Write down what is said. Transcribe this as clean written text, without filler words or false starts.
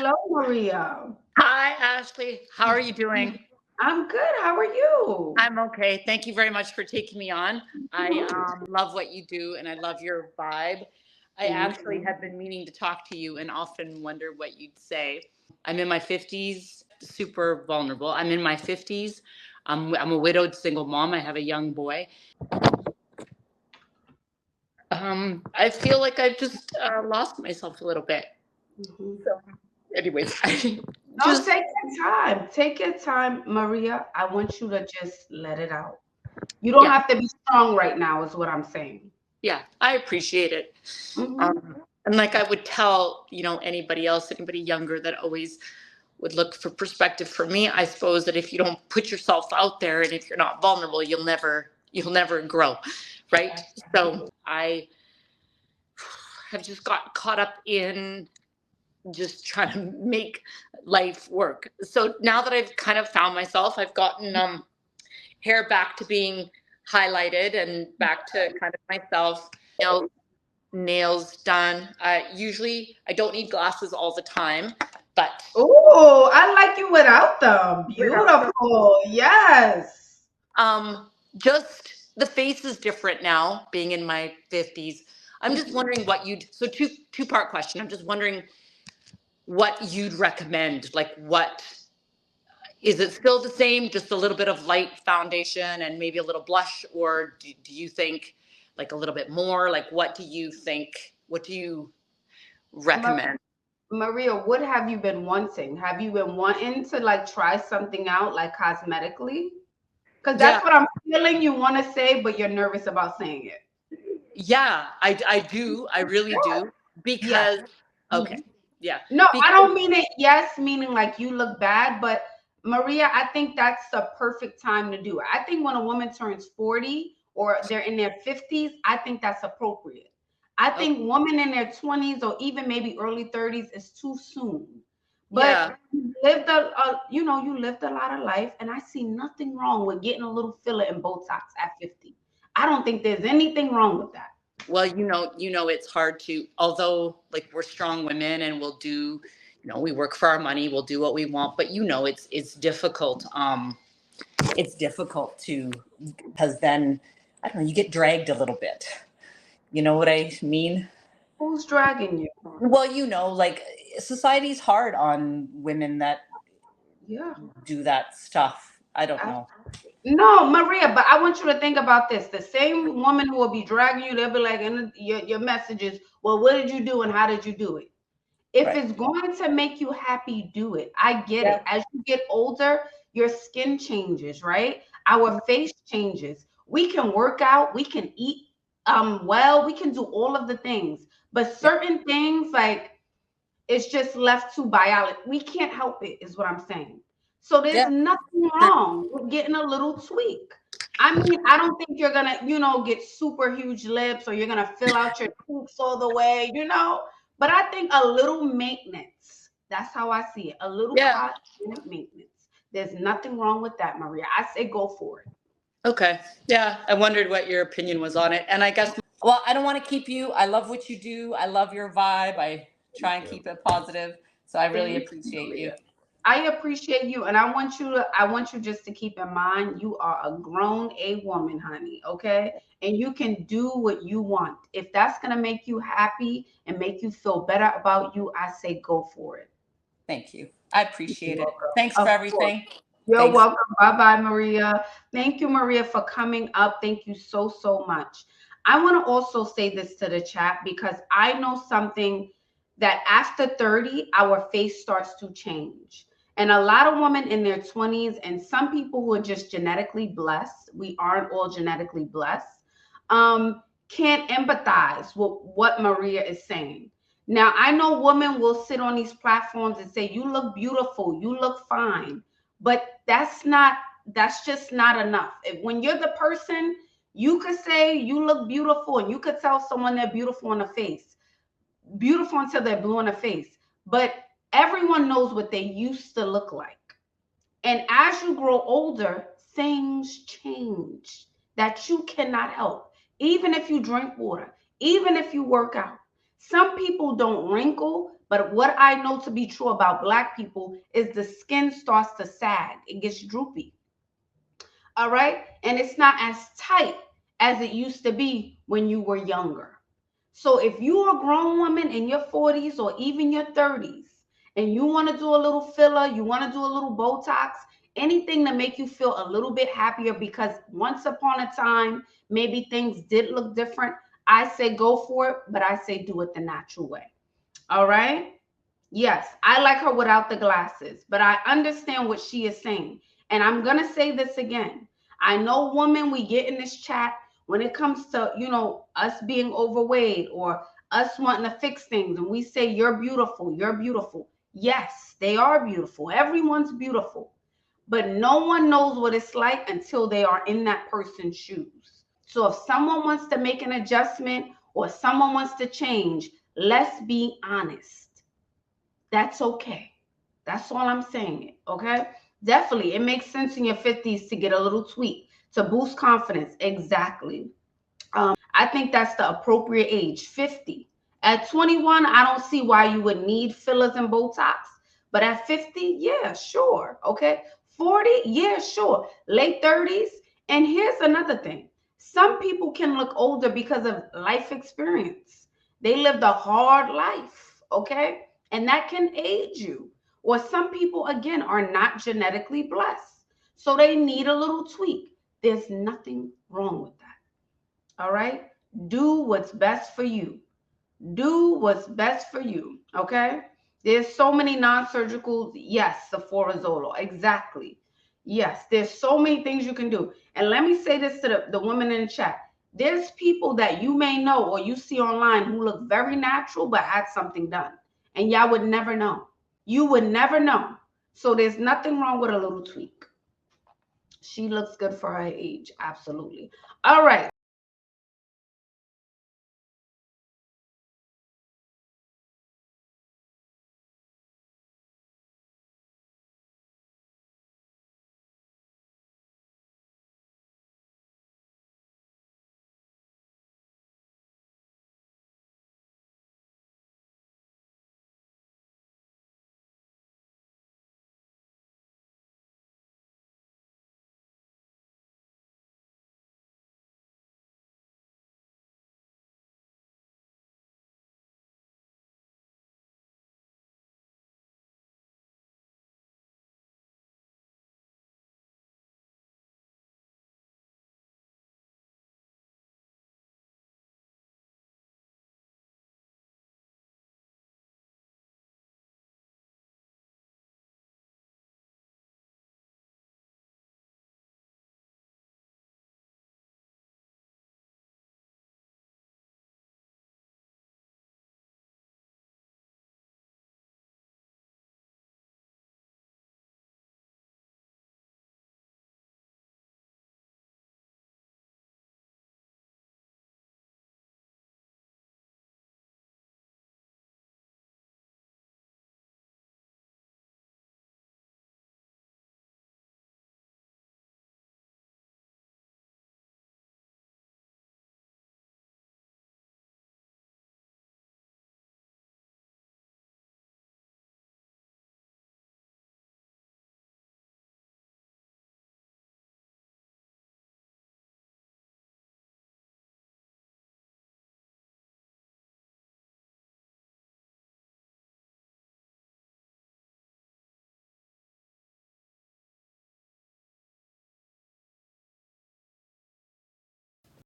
Hello, Maria. Hi, Ashley. How are you doing? I'm good. How are you? I'm okay. Thank you very much for taking me on. I Mhm. love what you do and I love your vibe. I actually Mhm. have been meaning to talk to you and often wonder what you'd say. I'm in my 50s, super vulnerable. I'm in my 50s. I'm a widowed single mom. I have a young boy. I feel like I've just lost myself a little bit. Mhm. So, anyways, I No, just, take your time. Take your time, Maria. I want you to just let it out. You don't yeah, have to be strong right now, is what I'm saying. yeah, I appreciate it. Hmm. And like I would tell, anybody else, anybody younger that always would look for perspective for me, I suppose that if you don't put yourself out there and if you're not vulnerable, you'll never grow. Right. So I have just got caught up in just trying to make life work. So now that I've kind of found myself, I've gotten hair back to being highlighted and back to kind of myself. Nails, nails done. Usually, I don't need glasses all the time, but Oh, I like you without them. Beautiful. Yes. just the face is different now. Being in my 50s, I'm just wondering what you'd. So two-part question. I'm just wondering what you'd recommend. Like, what is it still the same? Just a little bit of light foundation and maybe a little blush, or do you think like a little bit more? Like, what do you think? What do you Ma- recommend? Maria, what have you been wanting? Have you been wanting to like try something out like cosmetically? Because Yeah, that's what I'm feeling you want to say, but you're nervous about saying it. yeah, I do. I really do. Yes. Because, okay, Mhm. yeah. No, I Because, don't mean it yes, meaning like you look bad, but Maria, I think that's the perfect time to do it. I think when a woman turns 40 or they're in their 50s, I think that's appropriate. I oh, think women in their 20s or even maybe early 30s is too soon. But yeah. you lived you lived a lot of life, and I see nothing wrong with getting a little filler and Botox at 50. I don't think there's anything wrong with that. Well, it's hard to, although like we're strong women and we'll do, we work for our money, we'll do what we want, but it's difficult. It's difficult to, because then, I don't know, you get dragged a little bit. You know what I mean? Who's dragging you? Well, like society's hard on women that Yeah. do that stuff. I don't know. No, Maria, but I want you to think about this. The same woman who will be dragging you, they'll be like in your messages, well, what did you do and how did you do it? If Right. it's going to make you happy, do it. I get Yeah. it. As you get older, your skin changes, right? Our face changes. We can work out, we can eat well, we can do all of the things. But Yeah. certain things like it's just left to biology. We can't help it, is what I'm saying. So there's Yeah. nothing Sure. wrong with getting a little tweak. I mean, I don't think you're gonna, get super huge lips or you're gonna fill out your cheeks all the way. But I think a little maintenance. That's how I see it. A little Yeah. cosmetic maintenance. There's nothing wrong with that, Maria. I say go for it. Okay. Yeah. I wondered what your opinion was on it. And I guess, well, I don't want to keep you. I love what you do. I love your vibe. I try and keep it positive. So I really Thank you, appreciate you. Maria. I appreciate you, and I want you just to keep in mind you are a grown A woman, honey, okay? And you can do what you want. If that's gonna make you happy and make you feel better about you, I say go for it. Thank you. I You're appreciate it. welcome. Thanks for Of course. everything. You're Thanks. welcome. Bye bye, Maria. Thank you, Maria, for coming up. Thank you so, so much. I want to also say this to the chat because I know something that after 30, our face starts to change. And a lot of women in their 20s, and some people who are just genetically blessed, we aren't all genetically blessed, can't empathize with what Maria is saying. Now, I know women will sit on these platforms and say, you look beautiful, you look fine, but that's just not enough. When you're the person, you could say you look beautiful and you could tell someone they're beautiful in the face, beautiful until they're blue in the face, but everyone knows what they used to look like. And as you grow older, things change that you cannot help. Even if you drink water, even if you work out. Some people don't wrinkle, But what I know to be true about Black people is the skin starts to sag. It gets droopy. All right. And it's not as tight as it used to be when you were younger. So if you're a grown woman in your 40s or even your 30s and you want to do a little filler, you want to do a little Botox, anything to make you feel a little bit happier because once upon a time, maybe things did look different, I say go for it, but I say do it the natural way. All right. Yes, I like her without the glasses, but I understand what she is saying. And I'm going to say this again. I know, women, we get in this chat when it comes to, us being overweight or us wanting to fix things, and we say, you're beautiful, you're beautiful. Yes, they are beautiful. Everyone's beautiful. But no one knows what it's like until they are in that person's shoes. So if someone wants to make an adjustment or someone wants to change, let's be honest. That's okay. That's all I'm saying. Okay. Definitely. It makes sense in your 50s to get a little tweak to boost confidence. Exactly. I think that's the appropriate age, 50. At 21, I don't see why you would need fillers and Botox. But at 50, yeah, sure. Okay. 40, yeah, sure. Late 30s. And here's another thing. Some people can look older because of life experience. They lived a hard life. Okay. And that can age you. Or some people, again, are not genetically blessed. So they need a little tweak. There's nothing wrong with that. All right. Do what's best for you. Do what's best for you. Okay. There's so many non-surgical. Yes, Sephorazolo. Exactly. Yes, there's so many things you can do. And let me say this to the women in the chat. There's people that you may know or you see online who look very natural but had something done. And y'all would never know. You would never know. So there's nothing wrong with a little tweak. She looks good for her age. Absolutely. All right.